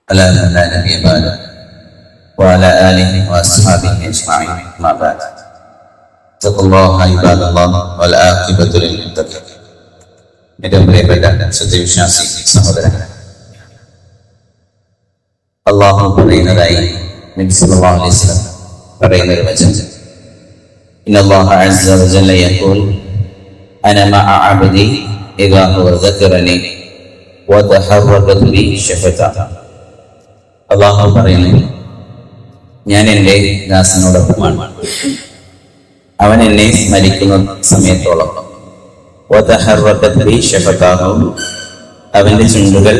على من لا نبي بعده وعلى آله وأصحابه أجمعين ما بعد اتقوا الله عباد الله والعاقبة للمتقين. ഏറ്റവും പ്രിയപ്പെട്ട സത്യവിശ്വാസി സഹോദരൻ, അല്ലാഹു പറയുന്നതായി നബി സല്ലല്ലാഹു അലൈഹി വസല്ലം പറയുന്ന ഒരു വചനം, ഇന്നല്ലാഹ അസ്സ വജല്ല യഖൂൽ അന മഅ അബ്ദി ഇദാ ഹുവ ദക്കറനി വതഹറകത് ബി ശഫത. അല്ലാഹു പറയുന്നു, ഞാൻ എൻ്റെ ദാസനോടൊപ്പമാണ്, അവൻ എന്നെ സ്മരിക്കുന്ന സമയത്തോളം വതഹറകത് ബി ശഫതാഹു, അവന്റെ ചുണ്ടുകൾ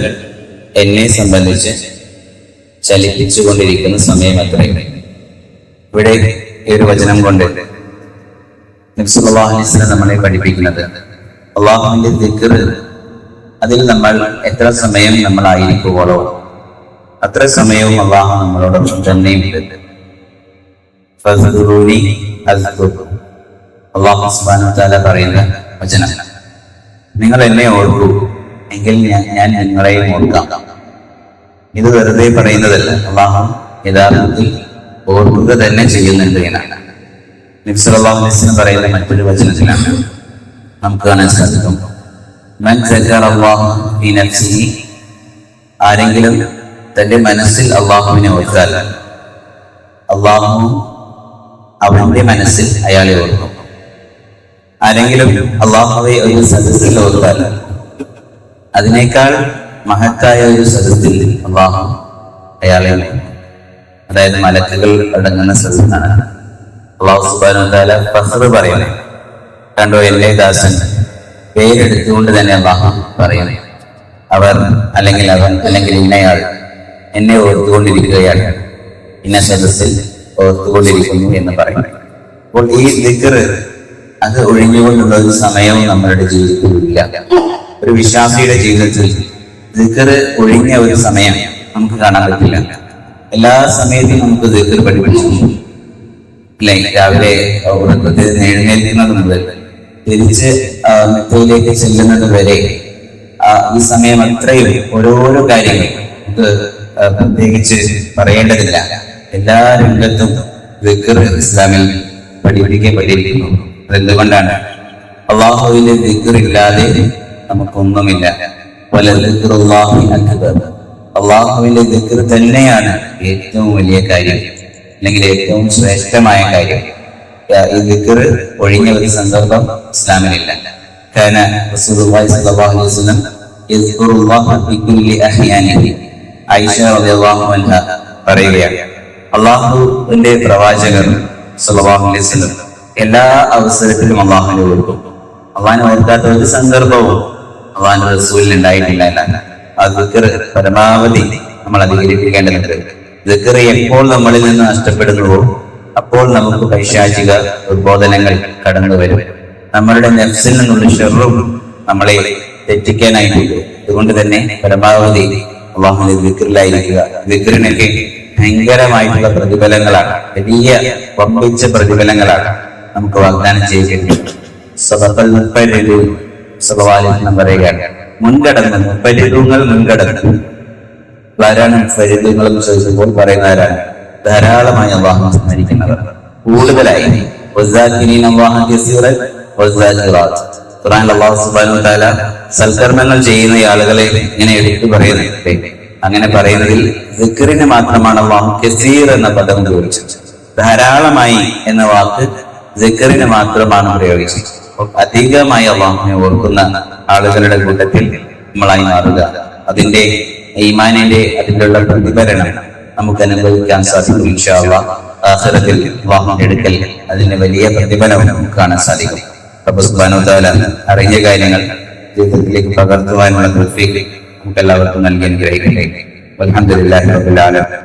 എന്നെ സംബന്ധിച്ച് ചലിപ്പിച്ചുകൊണ്ടിരിക്കുന്ന സമയമത്രേ. ഇവിടെ ഈ ഒരു വചനം കൊണ്ട് നബി സല്ലല്ലാഹു അലൈഹി വസല്ലം നമ്മളെ പഠിപ്പിക്കുന്നത്, അല്ലാഹുവിന്റെ ദിക്ർ, അതിൽ നമ്മൾ എത്ര സമയം നമ്മളായിരിക്കുമ്പോഴോ അത്ര സമയവും അല്ലാഹു നമ്മളോടൊപ്പം തന്നെയുണ്ട്. ഫസ്കുറൂനി അസ്കുറുക്കും, അല്ലാഹു സുബ്ഹാനഹു വ തആല പറയുന്ന വചനം, നിങ്ങൾ എന്നെ ഓർക്കൂ എങ്കിൽ ഞാൻ നിങ്ങളെയും ഓർക്കാം. ഇത് വെറുതെ പറയുന്നതല്ല, അല്ലാഹു യഥാർത്ഥത്തിൽ ഓർക്കുക തന്നെ ചെയ്യുന്നുണ്ട് എന്നാണ് നബി സല്ലല്ലാഹു അലൈഹി വസല്ലം പറയുന്ന മറ്റൊരു വചനത്തിലാണ് നമുക്ക് കാണാൻ സാധിക്കും. മൻ സക്കറല്ലാഹു ഫീ നഫ്സിഹി, ആരെങ്കിലും തന്റെ മനസ്സിൽ അല്ലാഹുവിനെ ഓർത്താൽ അല്ലാഹു അവന്റെ മനസ്സിൽ അയാളെ ഓർക്കും. ആരെങ്കിലും അല്ലാഹുവെ ഒരു സദസ്സിൽ ഓർത്താൽ അതിനേക്കാൾ മഹത്തായ ഒരു സദസ്സിൽ അല്ലാഹു അയാളെ ഓർക്കും. അതായത് മലക്കുകൾ അടങ്ങുന്ന സദസ്സാണ്. അല്ലാഹു സുബ്ഹാനഹു വ തആല ഫഖർ പറയുന്നു, കണ്ടോ എന്റെ ദാസൻ, പേരെടുത്തുകൊണ്ട് തന്നെ അല്ലാഹു പറയുന്നു, അവർ അല്ലെങ്കിൽ അവൻ അല്ലെങ്കിൽ ഇന്നയാൾ എന്നെ ഓർത്തുകൊണ്ടിരിക്കുകയാണ്, ഇന്ന സദസ്സിൽ ഓർത്തുകൊണ്ടിരിക്കുന്നു എന്ന് പറയുന്നു. അപ്പോൾ ഈ ദിക്ർ, അത് ഒഴിഞ്ഞുകൊണ്ടുള്ള ഒരു സമയവും നമ്മളുടെ ജീവിതത്തിൽ ഇല്ല. ഒരു വിശ്വാസിയുടെ ജീവിതത്തിൽ ദിക്ർ ഒഴിഞ്ഞ ഒരു സമയം നമുക്ക് കാണാൻ പറ്റില്ല. എല്ലാ സമയത്തും നമുക്ക് ദിക്ർ പഠിപ്പിച്ചു. രാവിലെ എഴുന്നേൽക്കുന്നത് മുതൽ തിരിച്ച് മെത്തയിലേക്ക് ചെല്ലുന്നത് വരെ ഈ സമയം അത്രയും ഓരോരോ കാര്യങ്ങൾ നമുക്ക് പ്രത്യേകിച്ച് പറയേണ്ടതില്ല. എല്ലാ രംഗത്തും ദിക്ർ ഇസ്ലാമിൽ പഠിപ്പിക്കപ്പെട്ടിരിക്കുന്നു. അതെന്തുകൊണ്ടാണ്? അല്ലാഹുവിന്റെ ദിക്ർ ഇല്ലാതെ നമുക്കൊന്നുമില്ല. അല്ലാഹുവിന്റെ ദിക്ർ തന്നെയാണ് ഏറ്റവും വലിയ കാര്യം, അല്ലെങ്കിൽ ഏറ്റവും ശ്രേഷ്ഠമായ കാര്യം. ഈ ദിക്ർ ഒഴിഞ്ഞ ഒരു സന്ദർഭം ഇസ്ലാമിലില്ല. കാന റസൂലുള്ളാഹി സ്വല്ലല്ലാഹു അലൈഹി വസല്ലം യസ്കുറുല്ലാഹ ഫീ കുല്ലി അഹ്യാനിഹി. ആയിഷ റളിയല്ലാഹു അൻഹ പറയുകയാണ്, അല്ലാഹുവിന്റെ പ്രവാചകർ സ്വല്ലല്ലാഹു അലൈഹി വസല്ലം എല്ലാ അവസരത്തിലും അല്ലാഹുവിനെ ഓർക്കും. അല്ലാഹുവിനെ ഓർക്കാത്ത ഒരു സന്ദർഭവും അല്ലാഹുവിന്റെ റസൂലിന് ഉണ്ടായിട്ടില്ല എന്നാണ്. ആ ദിക്ർ പരമാവധി നമ്മൾ അധികരിപ്പിക്കേണ്ടതുണ്ട്. ദിക്ർ എപ്പോൾ നമ്മളിൽ നിന്ന് നഷ്ടപ്പെടുന്നുവോ അപ്പോൾ നമുക്ക് പൈശാചിക ഉദ്ബോധനങ്ങൾ കടന്നു വരും. നമ്മളുടെ നഫ്സിൽ നിന്നുള്ള ഷർറും നമ്മളെ തെറ്റിക്കാനായിട്ട്. അതുകൊണ്ട് തന്നെ പരമാവധി അല്ലാഹുവിന്റെ ദിക്റിലായിരിക്കുക. ദിക്റിനൊക്കെ ഭയങ്കരമായിട്ടുള്ള പ്രതിഫലങ്ങളാണ്, വലിയ വമ്പിച്ച പ്രതിഫലങ്ങളാണ് നമുക്ക് വാഗ്ദാനം ചെയ്തിരിക്കുന്നത്. സബഖൽ മുഫരിദൂൻ സല്ലല്ലാഹു പറയുകയാണ്, മുൻകടന്ന് മുഫരിദൂങ്ങൾ മുൻകടന്ന്. ആരാണ് മുഫരിദൂങ്ങൾ എന്ന് ചോദിക്കുമ്പോൾ പറയുന്നവരാണ് ധാരാളമായി അല്ലാഹുവിനെ സ്മരിക്കുന്നവർ, കൂടുതലായി. ഖുർആനിൽ അല്ലാഹു സുബ്ഹാനഹു വ തആല സൽക്കർമ്മങ്ങൾ ചെയ്യുന്ന ആളുകളെ ഇങ്ങനെ എടുത്തു പറയുന്നുണ്ട്. അങ്ങനെ പറയുന്നതിൽ ദിക്റിന് മാത്രമാണ് അല്ലാഹു കസീർ എന്ന പദം ഉപയോഗിച്ചത്. ധാരാളമായി എന്ന വാക്ക് ദിക്റിന് മാത്രമാണ് പ്രയോഗിച്ചത്. അധികമായി അല്ലാഹുവിനെ ഓർക്കുന്ന ആളുകളുടെ കൂട്ടത്തിൽ നമ്മളായി മാറുക. അതിന്റെ ഈമാനിന്റെ അതിലുള്ള പ്രതിഫലനം നമുക്ക് അനുഭവിക്കാൻ സാധിക്കും. ഇൻഷാ അല്ലാഹ് ആഖിറത്തിൽ അല്ലാഹുവിന്റെ അടുക്കൽ അതിന്റെ വലിയ പ്രതിഫലം നമുക്ക് കാണാൻ സാധിക്കും. റബ്ബ് സുബ്ഹാനഹു വ തആല അറിഞ്ഞ കാര്യങ്ങൾ ജീവിതത്തിലേക്ക് പകർത്തുവാനുള്ള തൗഫീഖ് നമുക്ക് എല്ലാവർക്കും നൽകി അനുഗ്രഹിക്കട്ടെ. അൽഹംദുലില്ലാഹി റബ്ബിൽ ആലമീൻ.